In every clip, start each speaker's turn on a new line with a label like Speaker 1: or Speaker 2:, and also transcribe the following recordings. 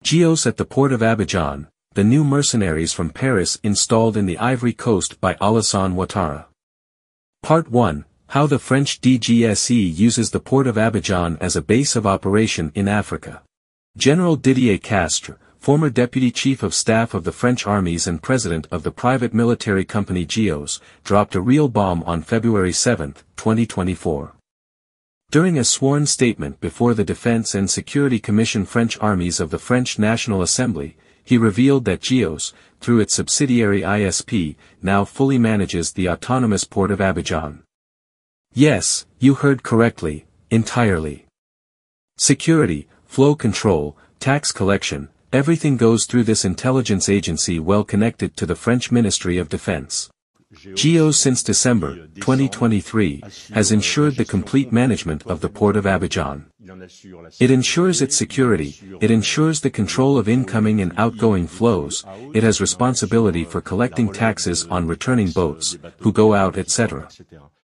Speaker 1: Geos at the port of Abidjan, the new mercenaries from Paris installed in the Ivory Coast by Alassane Ouattara. Part 1, How the French DGSE uses the port of Abidjan as a base of operation in Africa. General Didier Castres, former Deputy Chief of Staff of the French armies and President of the private military company Geos, dropped a real bomb on February 7, 2024. During a sworn statement before the Defense and Security Commission French armies of the French National Assembly, he revealed that Geos, through its subsidiary ISP, now fully manages the autonomous port of Abidjan. Yes, you heard correctly, entirely. Security, flow control, tax collection, everything goes through this intelligence agency well connected to the French Ministry of Defense. Geos since December 2023 has ensured the complete management of the port of Abidjan. It ensures its security, it ensures the control of incoming and outgoing flows, it has responsibility for collecting taxes on returning boats, who go out etc.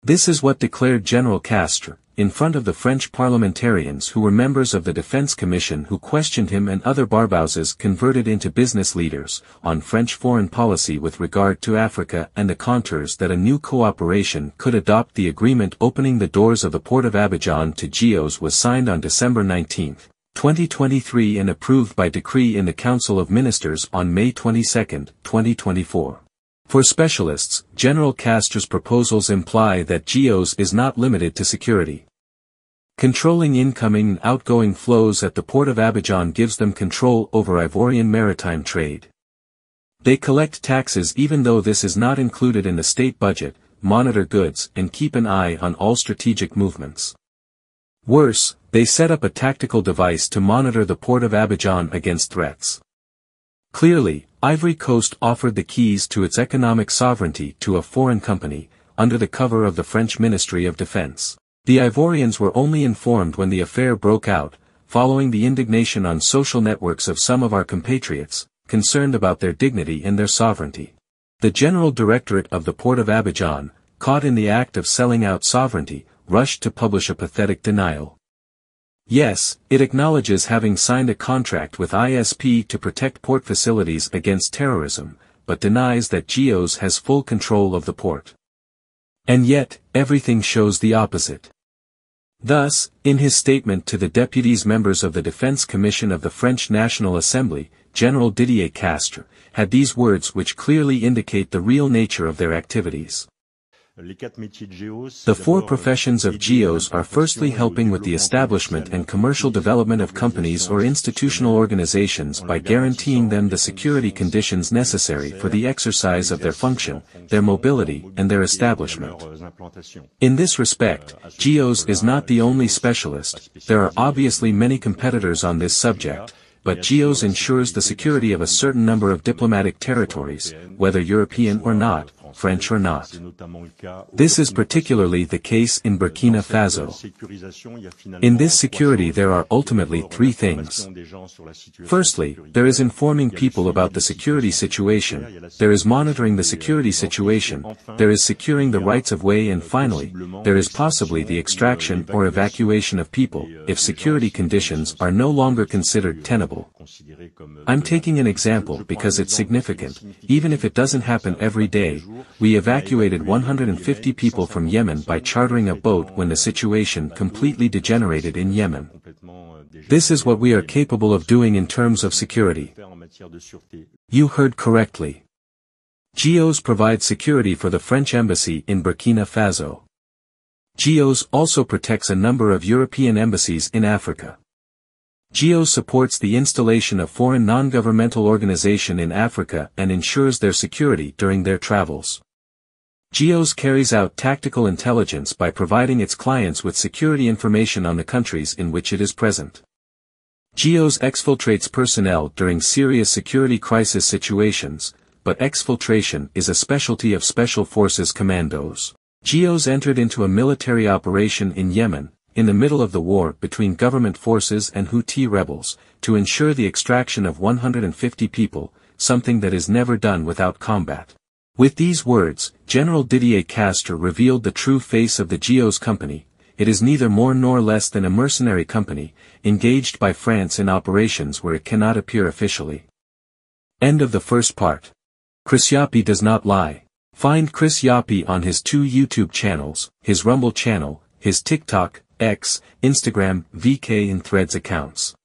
Speaker 1: This is what declared General Castres, in front of the French parliamentarians who were members of the Defense Commission who questioned him and other barbouses converted into business leaders, on French foreign policy with regard to Africa and the contours that a new cooperation could adopt. The agreement opening the doors of the port of Abidjan to Geos was signed on December 19, 2023 and approved by decree in the Council of Ministers on May 22, 2024. For specialists, General Castres' proposals imply that Geos is not limited to security. Controlling incoming and outgoing flows at the port of Abidjan gives them control over Ivorian maritime trade. They collect taxes even though this is not included in the state budget, monitor goods and keep an eye on all strategic movements. Worse, they set up a tactical device to monitor the port of Abidjan against threats. Clearly, Ivory Coast offered the keys to its economic sovereignty to a foreign company, under the cover of the French Ministry of Defense. The Ivorians were only informed when the affair broke out, following the indignation on social networks of some of our compatriots, concerned about their dignity and their sovereignty. The General Directorate of the Port of Abidjan, caught in the act of selling out sovereignty, rushed to publish a pathetic denial. Yes, it acknowledges having signed a contract with ISP to protect port facilities against terrorism, but denies that Geos has full control of the port. And yet, everything shows the opposite. Thus, in his statement to the deputies members of the Defense Commission of the French National Assembly, General Didier Castres had these words which clearly indicate the real nature of their activities. The four professions of Geos are firstly helping with the establishment and commercial development of companies or institutional organizations by guaranteeing them the security conditions necessary for the exercise of their function, their mobility and their establishment. In this respect, Geos is not the only specialist, there are obviously many competitors on this subject, but Geos ensures the security of a certain number of diplomatic territories, whether European or not, French or not. This is particularly the case in Burkina Faso. In this security there are ultimately three things. Firstly, there is informing people about the security situation, there is monitoring the security situation, there is securing the rights of way and finally, there is possibly the extraction or evacuation of people, if security conditions are no longer considered tenable. I'm taking an example because it's significant, even if it doesn't happen every day. We evacuated 150 people from Yemen by chartering a boat when the situation completely degenerated in Yemen. This is what we are capable of doing in terms of security. You heard correctly. Geos provides security for the French embassy in Burkina Faso. Geos also protects a number of European embassies in Africa. Geos supports the installation of foreign non-governmental organizations in Africa and ensures their security during their travels. Geos carries out tactical intelligence by providing its clients with security information on the countries in which it is present. Geos exfiltrates personnel during serious security crisis situations, but exfiltration is a specialty of Special Forces commandos. Geos entered into a military operation in Yemen, in the middle of the war between government forces and Houthi rebels, to ensure the extraction of 150 people, something that is never done without combat. With these words, General Didier Castres revealed the true face of the Geos company. it is neither more nor less than a mercenary company, engaged by France in operations where it cannot appear officially. End of the first part. Chris Yapi does not lie. Find Chris Yapi on his 2 YouTube channels, his Rumble channel, his TikTok, X, Instagram, VK and Threads accounts.